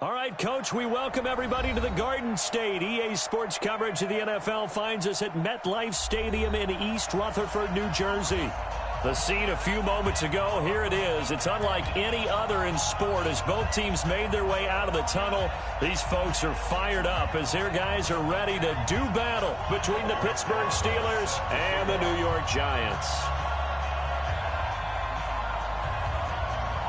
All right, Coach, we welcome everybody to the Garden State. EA Sports coverage of the NFL finds us at MetLife Stadium in East Rutherford, New Jersey. The scene a few moments ago, here it is. It's unlike any other in sport as both teams made their way out of the tunnel. These folks are fired up as their guys are ready to do battle between the Pittsburgh Steelers and the New York Giants.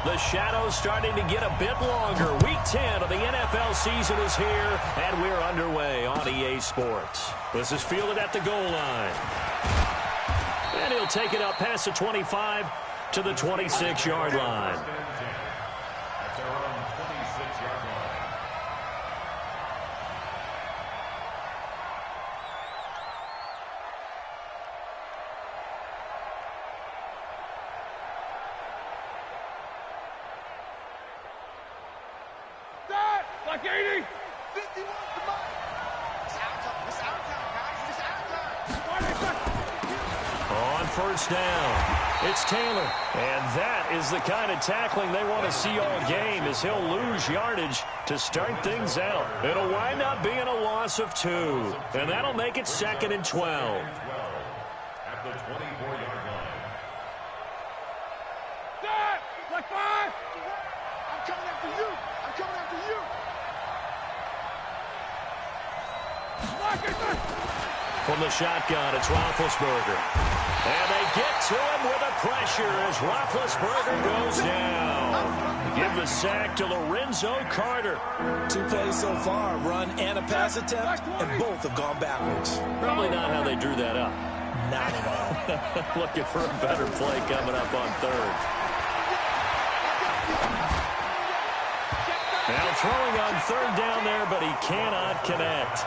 The shadow's starting to get a bit longer. Week 10 of the NFL season is here, and we're underway on EA Sports. This is fielded at the goal line. And he'll take it up past the 25 to the 26-yard line. Like 80. 51 to mine. It's our time. It's our time, guys. It's our time. On first down, it's Taylor. And that is the kind of tackling they want to see all game as he'll lose yardage to start things out. It'll wind up being a loss of 2. And that'll make it 2nd and 12. At the 24-yard line. Dad, like 5. I'm coming after you. I'm coming after you. From the shotgun, it's Roethlisberger. And they get to him with the pressure as Roethlisberger goes down. Give the sack to Lorenzo Carter. 2 plays so far, run and a pass attempt, and both have gone backwards. Probably not how they drew that up. Not at all. Looking for a better play coming up on 3rd. Now throwing on 3rd down there, but he cannot connect.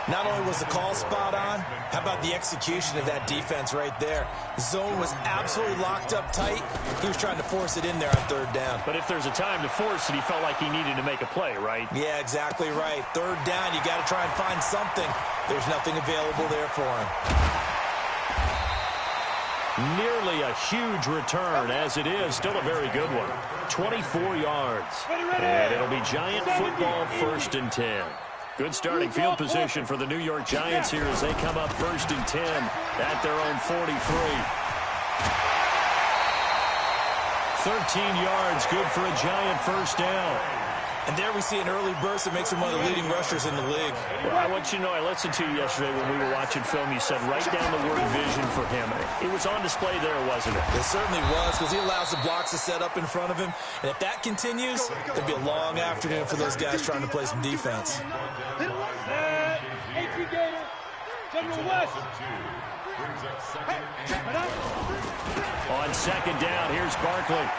Not only was the call spot on, how about the execution of that defense right there? The zone was absolutely locked up tight. He was trying to force it in there on 3rd down. But if there's a time to force it, he felt like he needed to make a play, right? Yeah, exactly right. 3rd down, you got to try and find something. There's nothing available there for him. Nearly a huge return, as it is. Still a very good one. 24 yards. And it'll be Giant football, 1st and 10. Good starting field position for the New York Giants here as they come up 1st and 10 at their own 43. 13 yards, good for a Giant 1st down. And there we see an early burst that makes him one of the leading rushers in the league. Well, I want you to know, I listened to you yesterday when we were watching film. You said write down the word vision for him. It was on display there, wasn't it? It certainly was, because he allows the blocks to set up in front of him. And if that continues, it'll be a long afternoon for those guys trying to play some defense. On 2nd down, here's Barkley.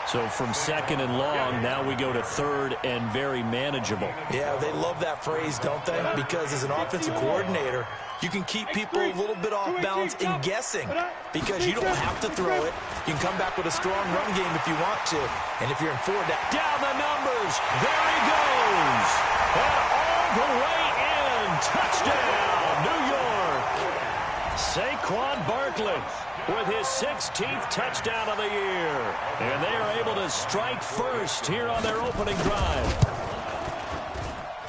So from 2nd and long, now we go to 3rd and very manageable. Yeah, they love that phrase, don't they? Because as an offensive coordinator, you can keep people a little bit off balance and guessing because you don't have to throw it. You can come back with a strong run game if you want to. And if you're in 4 down the numbers, there he goes. And all the way in. Touchdown, New York. Saquon Barkley with his 16th touchdown of the year. And they are able to strike first here on their opening drive.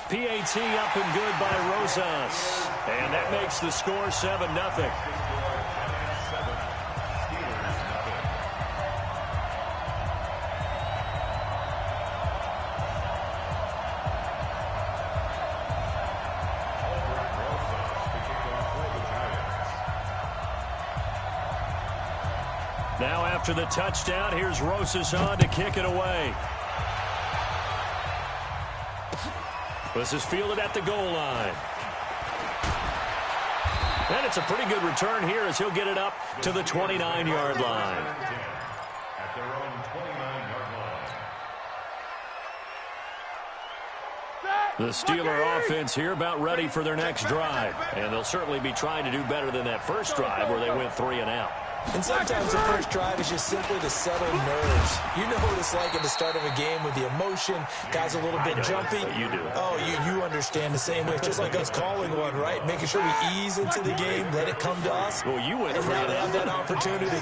PAT up and good by Rosas. And that makes the score 7-0. Now after the touchdown, here's Rosas on to kick it away. This is fielded at the goal line. And it's a pretty good return here as he'll get it up to the 29-yard line. At their own 29-yard line. The Steeler offense here about ready for their next drive. And they'll certainly be trying to do better than that first drive where they went 3 and out. And sometimes the first drive is just simply to settle nerves. You know what it's like at the start of a game with the emotion. Guys a little bit jumpy. You do. Oh, you understand the same way. It's just like us calling one, right? Making sure we ease into the game, let it come to us. Well, you went and 3 now and they have out. that opportunity.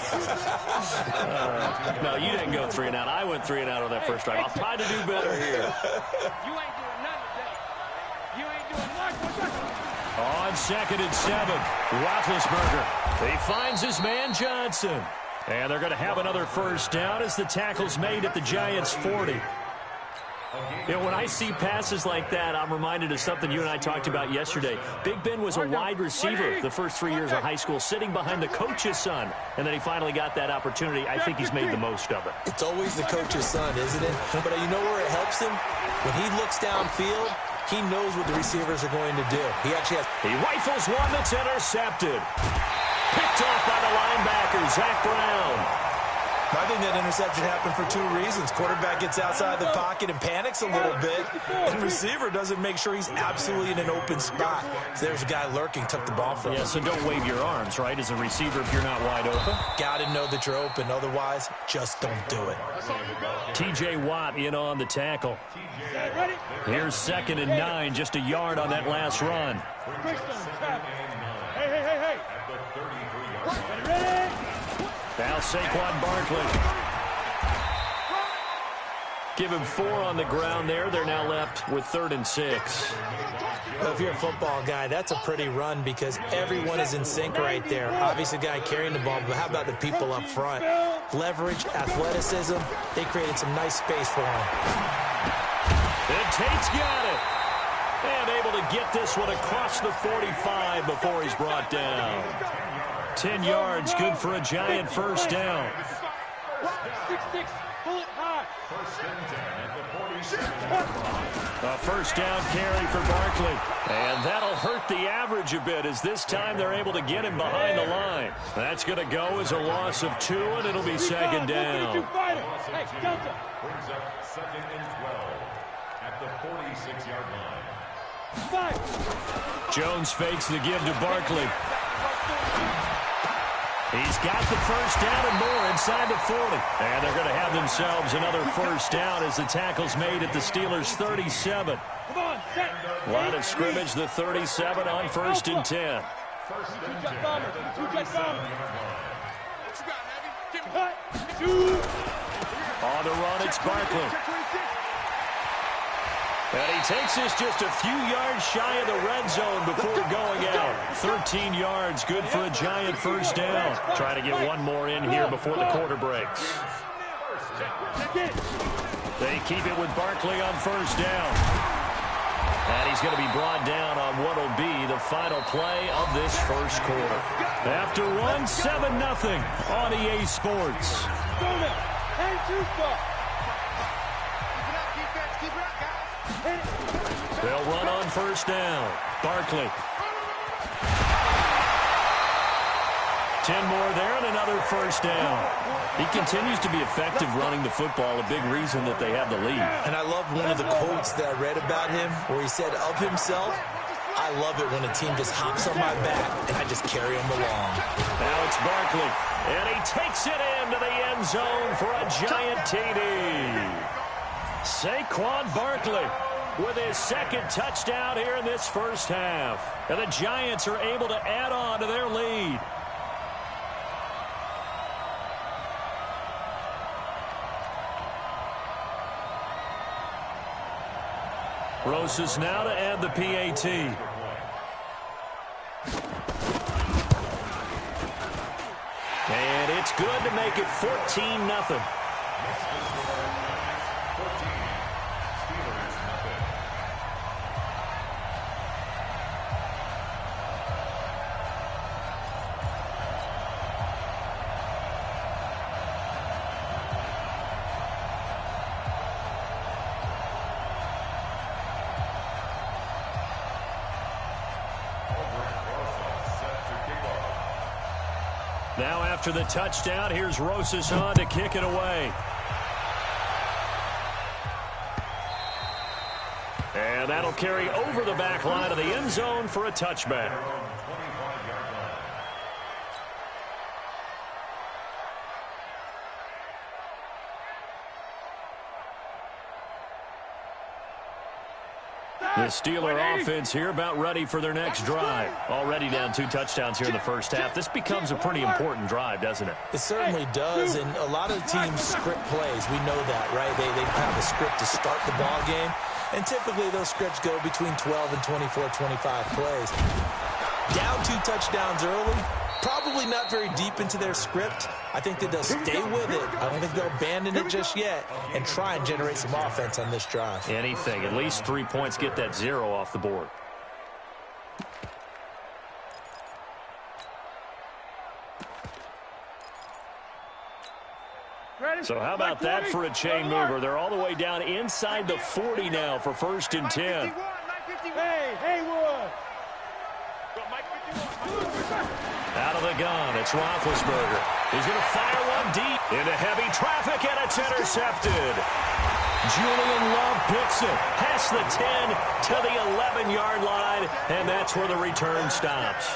No, you didn't go 3 and out. I went 3 and out on that first drive. I'll try to do better here. You ain't doing nothing today. You ain't doing nothing. On 2nd and 7, Roethlisberger. He finds his man Johnson. And they're going to have another first down as the tackle's made at the Giants' 40. You know, when I see passes like that, I'm reminded of something you and I talked about yesterday. Big Ben was a wide receiver the first 3 years of high school, sitting behind the coach's son. And then he finally got that opportunity. I think he's made the most of it. It's always the coach's son, isn't it? But you know where it helps him? When he looks downfield, he knows what the receivers are going to do. He actually has... He rifles one that's intercepted. Picked off by the linebacker, Zach Brown. I think that interception happened for 2 reasons. Quarterback gets outside the pocket and panics a little bit, and receiver doesn't make sure he's absolutely in an open spot. So there's a guy lurking, took the ball from him. Yeah, so don't wave your arms, right, as a receiver if you're not wide open. Got to know that you're open. Otherwise, just don't do it. T.J. Watt in on the tackle. Here's 2nd and 9, just a yard on that last run. Hey. Ready? Now Saquon Barkley. Give him 4 on the ground there. They're now left with 3rd and 6. Well, if you're a football guy, that's a pretty run because everyone is in sync right there. Obviously, the guy carrying the ball, but how about the people up front? Leverage, athleticism, they created some nice space for him. And Tate's got it. And able to get this one across the 45 before he's brought down. 10 yards, good for a Giant first down. 6-6, pull it high. A first down carry for Barkley. And that'll hurt the average a bit as this time they're able to get him behind the line. That's going to go as a loss of 2, and it'll be 2nd down. Hey, Delta. Brings up 2nd and 12 at the 46-yard line. Jones fakes the give to Barkley. He's got the first down and more inside the 40. And they're going to have themselves another first down as the tackle's made at the Steelers' 37. Line of scrimmage, the 37 on 1st and 10. On the run, it's Barkley. And he takes this just a few yards shy of the red zone before going out. 13 yards, good for a Giant first down. Trying to get one more in here before the quarter breaks. They keep it with Barkley on first down. And he's going to be brought down on what will be the final play of this first quarter. After one, 7-0 on EA Sports. They'll run on first down. Barkley. 10 more there and another first down. He continues to be effective running the football, a big reason that they have the lead. And I love one of the quotes that I read about him where he said of himself, I love it when a team just hops on my back and I just carry them along. Now it's Barkley, and he takes it into the end zone for a Giant TD. Saquon Barkley with his 2nd touchdown here in this first half. And the Giants are able to add on to their lead. Rosas now to add the PAT. And it's good to make it 14-0. Now after the touchdown, here's Rosas on to kick it away. And that'll carry over the back line of the end zone for a touchback. The Steeler offense here about ready for their next drive. Already down 2 touchdowns here in the first half. This becomes a pretty important drive, doesn't it? It certainly does, and a lot of the teams script plays. We know that, right? They have a script to start the ball game, and typically those scripts go between 12 and 24, 25 plays. Down 2 touchdowns early, probably not very deep into their script. I think that they'll stay with it. I don't think they'll abandon it just yet and try and generate some offense on this drive. Anything. At least 3 points, get that 0 off the board. So how about that for a chain mover? They're all the way down inside the 40 now for 1st and 10. Hey, Haywood. Out of the gun, it's Roethlisberger. He's going to fire one deep into heavy traffic, and it's intercepted. Julian Love picks it past the 10 to the 11-yard line, and that's where the return stops.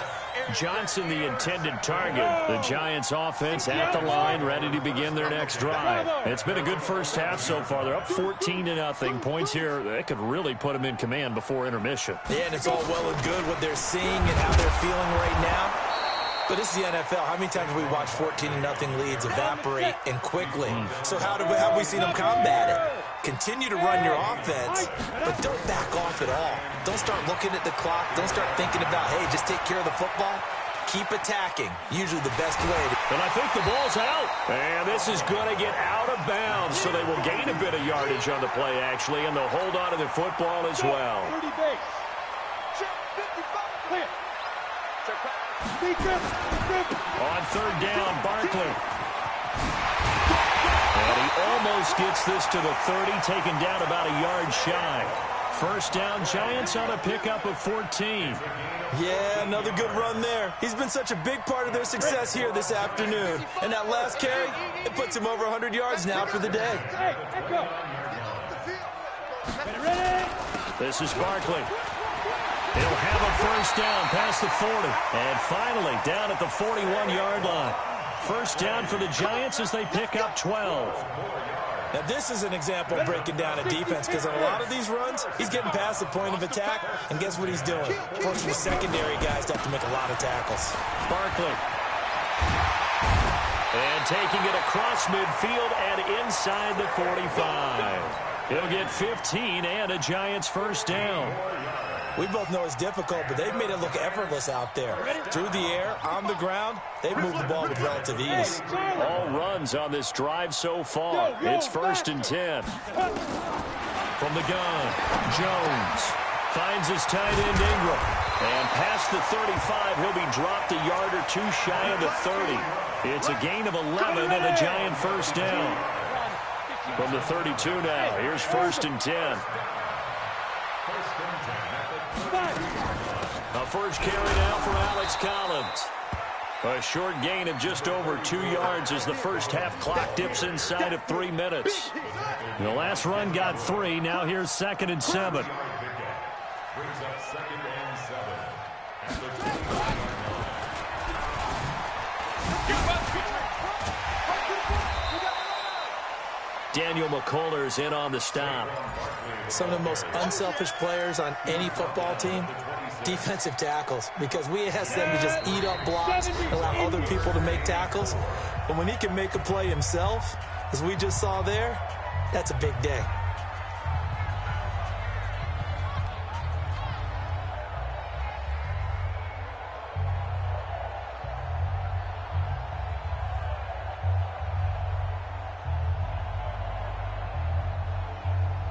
Johnson, the intended target. The Giants offense at the line, ready to begin their next drive. It's been a good first half so far. They're up 14-0. Points here, that could really put them in command before intermission. Yeah, and it's all well and good what they're seeing and how they're feeling right now. But this is the NFL. How many times have we watched 14-0 leads evaporate and quickly? So how have we seen them combat it? Continue to run your offense, but don't back off at all. Don't start looking at the clock. Don't start thinking about, hey, just take care of the football. Keep attacking. Usually the best way. And I think the ball's out. And this is going to get out of bounds, so they will gain a bit of yardage on the play, actually, and they'll hold on to the football as well. 30 base. Check 55. Clear. On 3rd down, Barkley. And he almost gets this to the 30, taken down about a yard shy. 1st down, Giants on a pickup of 14. Yeah, another good run there. He's been such a big part of their success here this afternoon. And that last carry, it puts him over 100 yards now for the day. This is Barkley. He'll have a 1st down past the 40. And finally, down at the 41-yard line. 1st down for the Giants as they pick up 12. Now, this is an example of breaking down a defense, because on a lot of these runs, he's getting past the point of attack, and guess what he's doing? Forcing the secondary guys to have to make a lot of tackles. Barkley. And taking it across midfield and inside the 45. He'll get 15 and a Giants 1st down. We both know it's difficult, but they've made it look effortless out there. Through the air, on the ground, they've moved the ball with relative ease. All runs on this drive so far. It's 1st and 10. From the gun, Jones finds his tight end Ingram. And past the 35, he'll be dropped a yard or 2 shy of the 30. It's a gain of 11 and a Giant 1st down. From the 32 now, here's 1st and 10. A first carry now for Alex Collins. A short gain of just over 2 yards as the first half clock dips inside of 3 minutes. The last run got 3. Now here's 2nd and 7. Brings up 2nd and 7. At the 25-yard Daniel McCullers in on the stop. Some of the most unselfish players on any football team, defensive tackles, because we ask them to just eat up blocks, allow other people to make tackles. But when he can make a play himself, as we just saw there, that's a big day.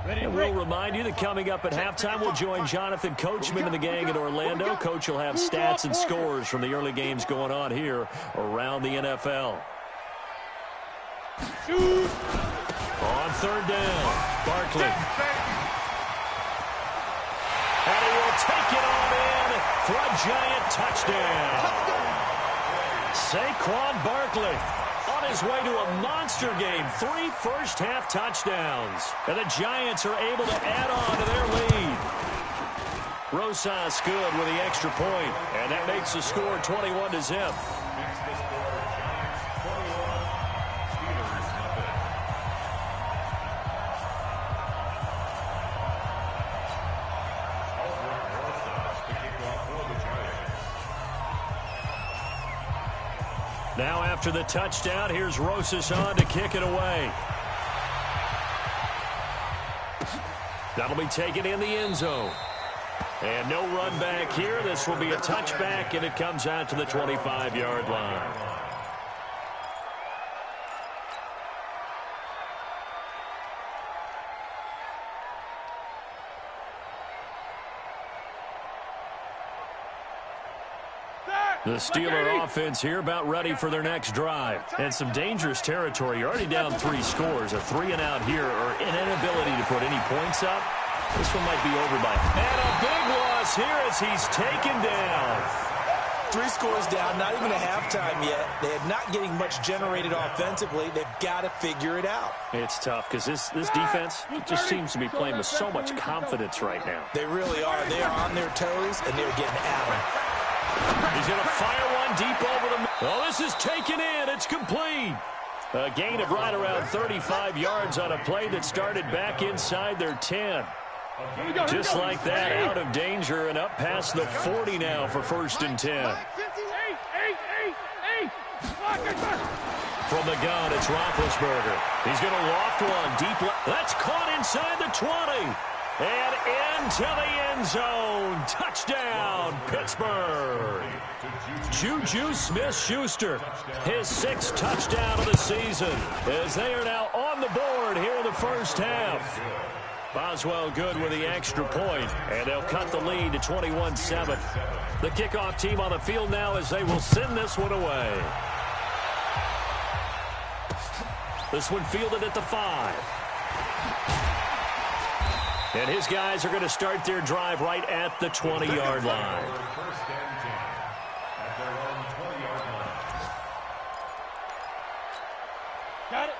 And we'll remind you that coming up at halftime, we'll join Jonathan Coachman and the gang in Orlando. Coach will have stats and scores from the early games going on here around the NFL. On 3rd down, Barkley. And he will take it on in for a Giant touchdown. Saquon Barkley on his way to a monster game. 3 first-half touchdowns. And the Giants are able to add on to their lead. Rosas good with the extra point, and that makes the score 21-0. Now after the touchdown, here's Rosas on to kick it away. That'll be taken in the end zone. And no run back here. This will be a touchback, and it comes out to the 25-yard line. The Steeler offense here about ready for their next drive. And some dangerous territory. You're already down 3 scores. A 3-and-out here or an inability to put any points up. This one might be over by. And a big loss here as he's taken down. 3 scores down, not even a halftime yet. They're not getting much generated offensively. They've got to figure it out. It's tough because this defense just seems to be playing with so much confidence right now. They really are. They are on their toes, and they're getting at them. He's going to fire one deep over the middle. Oh, this is taken in. It's complete. A gain of right around 35 yards on a play that started back inside their 10. Just like that, out of danger and up past the 40 now for 1st and 10. From the gun, it's Roethlisberger. He's going to loft one deep left. That's caught inside the 20. And into the end zone. Touchdown, Pittsburgh. Juju Smith-Schuster, his 6th touchdown of the season, as they are now on the board here in the first half. Boswell good with the extra point, and they'll cut the lead to 21-7. The kickoff team on the field now as they will send this one away. This one fielded at the 5. And his guys are going to start their drive right at the 20-yard line.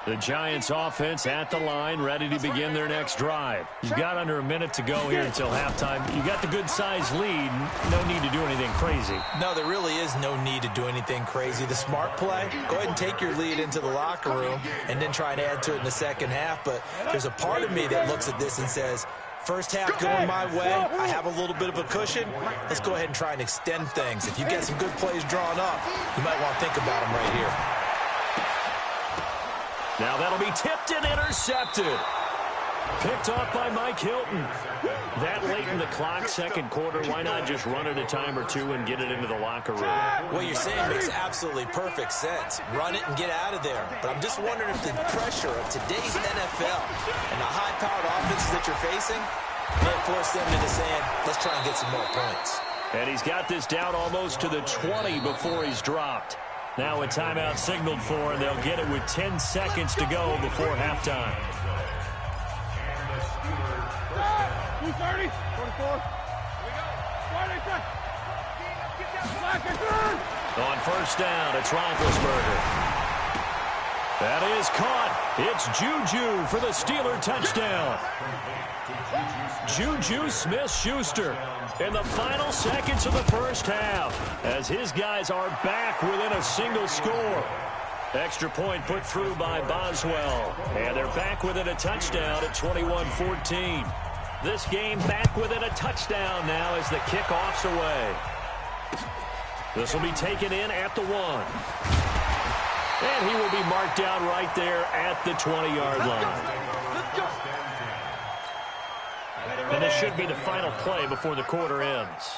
The Giants offense at the line, ready to begin their next drive. You've got under a minute to go here until halftime. You got the good-sized lead. No need to do anything crazy. No, there really is no need to do anything crazy. The smart play, go ahead and take your lead into the locker room and then try and add to it in the second half. But there's a part of me that looks at this and says, first half going my way, I have a little bit of a cushion. Let's go ahead and try and extend things. If you get some good plays drawn up, you might want to think about them right here. Now that'll be tipped and intercepted. Picked off by Mike Hilton. That late in the clock, second quarter, why not just run it a time or two and get it into the locker room? What you're saying makes absolutely perfect sense. Run it and get out of there. But I'm just wondering if the pressure of today's NFL and the high-powered offenses that you're facing may force them into saying, let's try and get some more points. And he's got this down almost to the 20 before he's dropped. Now a timeout signaled for, and they'll get it with 10 seconds to go before halftime. 2:30, 44. On first down, it's Roethlisberger. That is caught. It's Juju for the Steeler touchdown. Juju Smith-Schuster in the final seconds of the first half as his guys are back within a single score. Extra point put through by Boswell. And they're back within a touchdown at 21-14. This game back within a touchdown now as the kickoff's away. This will be taken in at the 1. And he will be marked down right there at the 20-yard line. And this should be the final play before the quarter ends.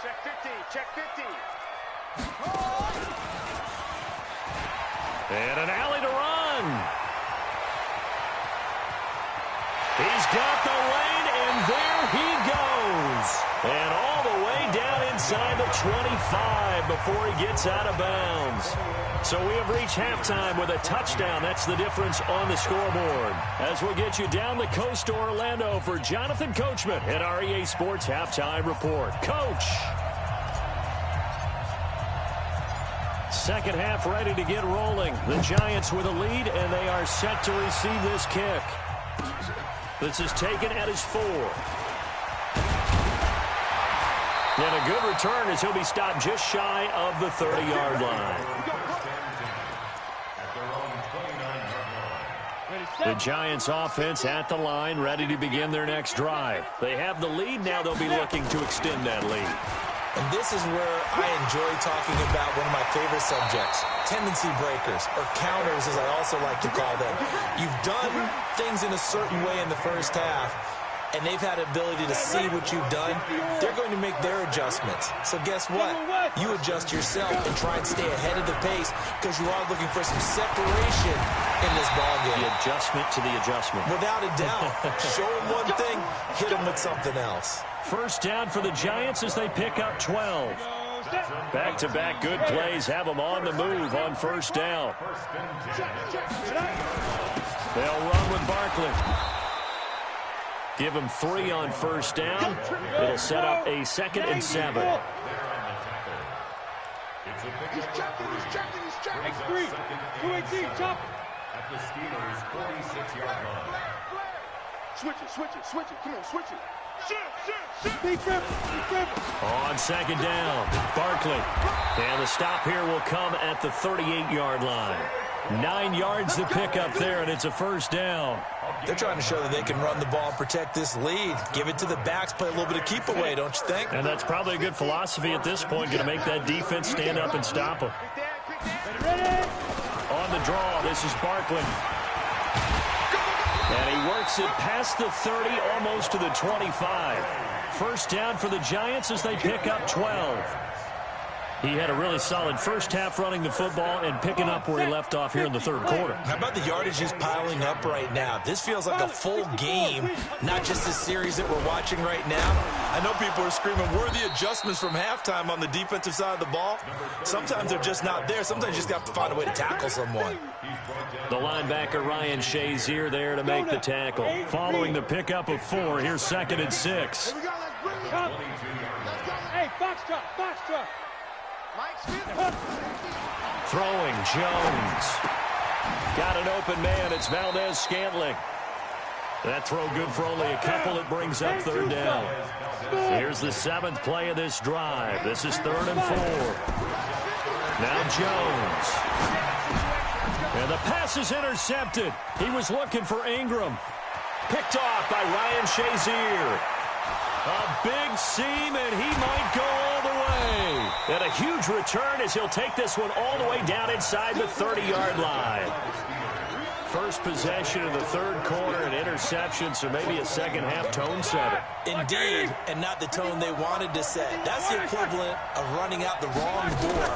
Check 50, check 50. And an alley to run. He's got the lane, and there he goes. And all the way down inside the 25 before he gets out of bounds. So we have reached halftime with a touchdown. That's the difference on the scoreboard. As we'll get you down the coast to Orlando for Jonathan Coachman at our EA Sports Halftime Report. Coach. Second half ready to get rolling. The Giants with a lead, and they are set to receive this kick. This is taken at his 4. And a good return as he'll be stopped just shy of the 30-yard line. The Giants offense at the line, ready to begin their next drive. They have the lead. Now they'll be looking to extend that lead. And this is where I enjoy talking about one of my favorite subjects, tendency breakers, or counters as I also like to call them. You've done things in a certain way in the first half, and they've had the ability to see what you've done. They're going to make their adjustments. So guess what? You adjust yourself and try and stay ahead of the pace because you are looking for some separation in this ballgame. The adjustment to the adjustment. Without a doubt. Show them one thing, hit them with something else. First down for the Giants as they pick up 12. Back-to-back good plays have them on the move on first down. They'll run with Barkley. Give him 3 on first down. It'll set up a 2nd and 7. He's checking. X3, 218, chop. At the Steelers' 46-yard line. Switch it. Come on, switch it. On second down, Barkley. And the stop here will come at the 38-yard line. 9 yards to pick up there, and it's a first down. They're trying to show that they can run the ball and protect this lead. Give it to the backs, play a little bit of keep away, don't you think? And that's probably a good philosophy at this point, going to make that defense stand up and stop them. On the draw, this is Barkley. And he works it past the 30, almost to the 25. First down for the Giants as they pick up 12. He had a really solid first half running the football and picking up where he left off here in the third quarter. How about the yardage he's piling up right now? This feels like a full game, not just the series that we're watching right now. I know people are screaming, where are the adjustments from halftime on the defensive side of the ball? Sometimes they're just not there. Sometimes you just have to find a way to tackle someone. The linebacker, Ryan Shazier, there to make the tackle. Following the pickup of 4, here's 2nd and 6. Here we go, let's bring it. Hey, box drop. Mike Smith. Throwing, Jones. Got an open man. It's Valdez-Scantling. That throw good for only a couple. It brings up third down. Here's the 7th play of this drive. This is 3rd and 4. Now Jones. And the pass is intercepted. He was looking for Ingram. Picked off by Ryan Shazier. A big seam, and he might go all the way. And a huge return as he'll take this one all the way down inside the 30-yard line. First possession of the third quarter, an interception, so maybe a second-half tone setter. Indeed, and not the tone they wanted to set. That's the equivalent of running out the wrong door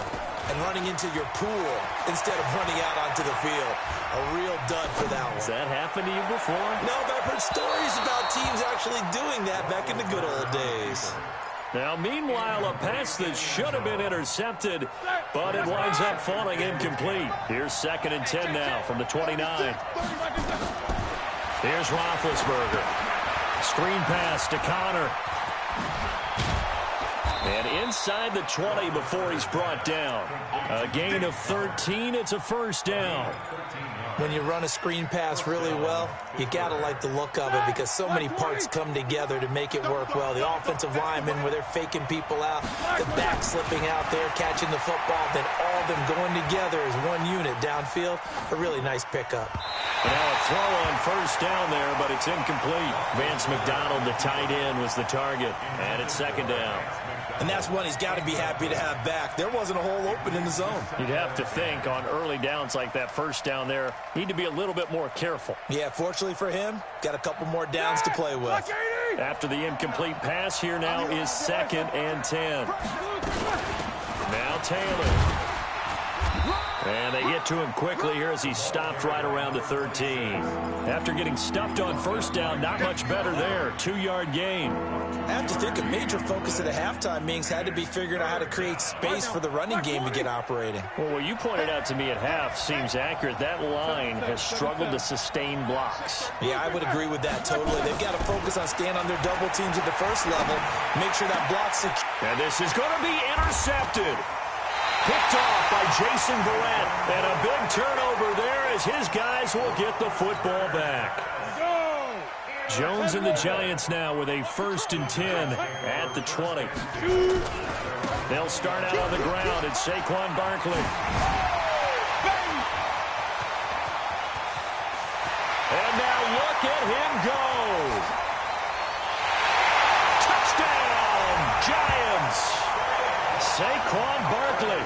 and running into your pool instead of running out onto the field. A real dud for that one. Has that happened to you before? No, but I've heard stories about teams actually doing that back in the good old days. Now, meanwhile, a pass that should have been intercepted, but it winds up falling incomplete. Here's 2nd and 10 now from the 29. Here's Roethlisberger. Screen pass to Connor. And inside the 20 before he's brought down. A gain of 13. It's a first down. When you run a screen pass really well, you got to like the look of it because so many parts come together to make it work well. The offensive linemen, where they're faking people out, the back slipping out there, catching the football, then all of them going together as one unit downfield. A really nice pickup. Now a throw on first down there, but it's incomplete. Vance McDonald, the tight end, was the target, and it's 2nd down. And that's one he's got to be happy to have back. There wasn't a hole open in the zone. You'd have to think on early downs like that first down there, need to be a little bit more careful. Yeah, fortunately for him, got a couple more downs to play with. After the incomplete pass, here now is 2nd and 10. Now Taylor. And they get to him quickly here as he stopped right around the 13. After getting stuffed on first down, not much better there. 2-yard gain. I have to think a major focus at the halftime meetings had to be figuring out how to create space for the running game to get operating. Well, what you pointed out to me at half seems accurate. That line has struggled to sustain blocks. Yeah, I would agree with that totally. They've got to focus on staying on their double teams at the first level, make sure that block's secure. And this is going to be intercepted. Picked off by Jason Verrett. And a big turnover there as his guys will get the football back. Jones and the Giants now with a 1st and 10 at the 20. They'll start out on the ground. It's Saquon Barkley. And now look at him go. Touchdown, Giants. Saquon Barkley,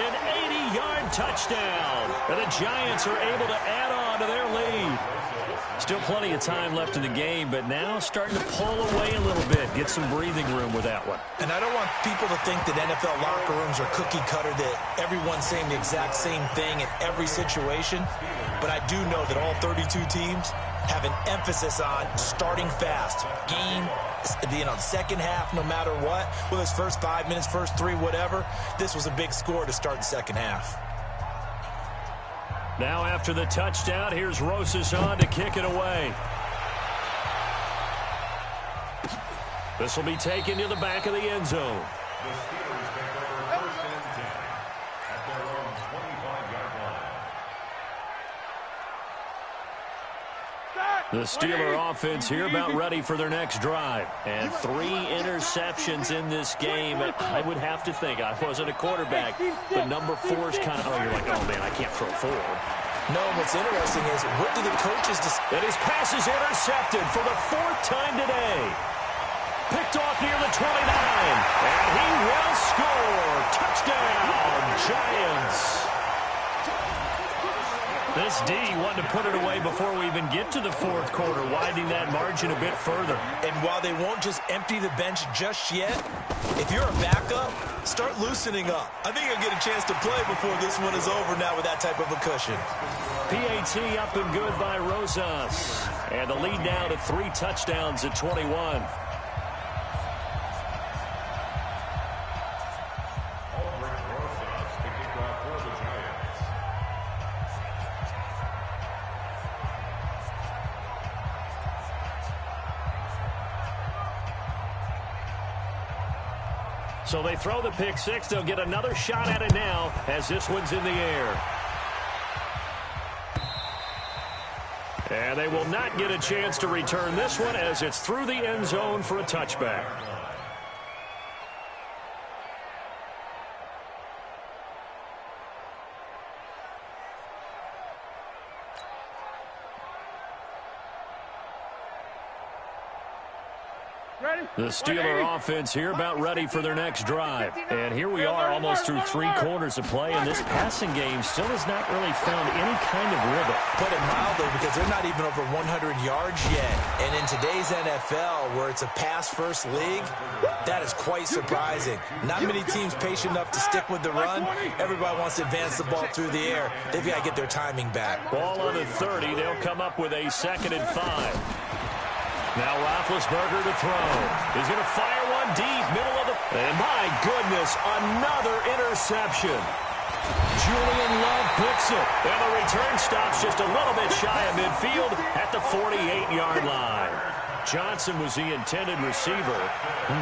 an 80-yard touchdown. And the Giants are able to add on to their lead. Still plenty of time left in the game, but now starting to pull away a little bit. Get some breathing room with that one. And I don't want people to think that NFL locker rooms are cookie cutter, that everyone's saying the exact same thing in every situation. But I do know that all 32 teams have an emphasis on starting fast. Game, second half, no matter what. Whether it's first 5 minutes, first 3, whatever. This was a big score to start the second half. Now after the touchdown, here's Rosas on to kick it away. This will be taken to the back of the end zone. The Steelers take over 1st and 10 at their own 25-yard line. The Steeler offense here about ready for their next drive. And 3 interceptions in this game. I would have to think, I wasn't a quarterback, but number 4 is kind of, you're like, oh man, I can't throw 4. No, what's interesting is, what do the coaches decide? And his pass is intercepted for the 4th time today. Picked off near the 29. And he will score. Touchdown, Giants. This D wanted to put it away before we even get to the 4th quarter, widening that margin a bit further. And while they won't just empty the bench just yet, if you're a backup, start loosening up. I think you'll get a chance to play before this one is over now with that type of a cushion. PAT up and good by Rosas. And the lead now to 3 touchdowns at 21. So they throw the pick 6. They'll get another shot at it now as this one's in the air. And they will not get a chance to return this one as it's through the end zone for a touchback. The Steeler offense here about ready for their next drive. And here we are almost through 3 quarters of play, and this passing game still has not really found any kind of rhythm. Put it mildly, because they're not even over 100 yards yet. And in today's NFL, where it's a pass-first league, that is quite surprising. Not many teams patient enough to stick with the run. Everybody wants to advance the ball through the air. They've got to get their timing back. Ball on the 30. They'll come up with a 2nd and 5. Now Roethlisberger to throw. He's going to fire one deep, middle of the... And my goodness, another interception. Julian Love picks it. And the return stops just a little bit shy of midfield at the 48-yard line. Johnson was the intended receiver.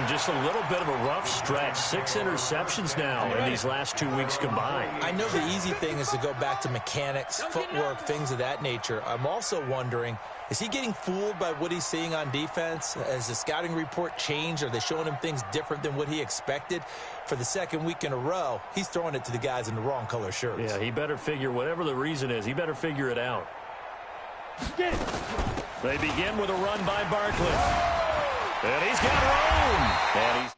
Just a little bit of a rough stretch. 6 interceptions now in these last 2 weeks combined. I know the easy thing is to go back to mechanics, footwork, things of that nature. I'm also wondering, is he getting fooled by what he's seeing on defense? Has the scouting report changed? Are they showing him things different than what he expected? For the 2nd week in a row, he's throwing it to the guys in the wrong color shirts. Yeah, he better figure, whatever the reason is, he better figure it out. They begin with a run by Barkley. And he's got room. And he's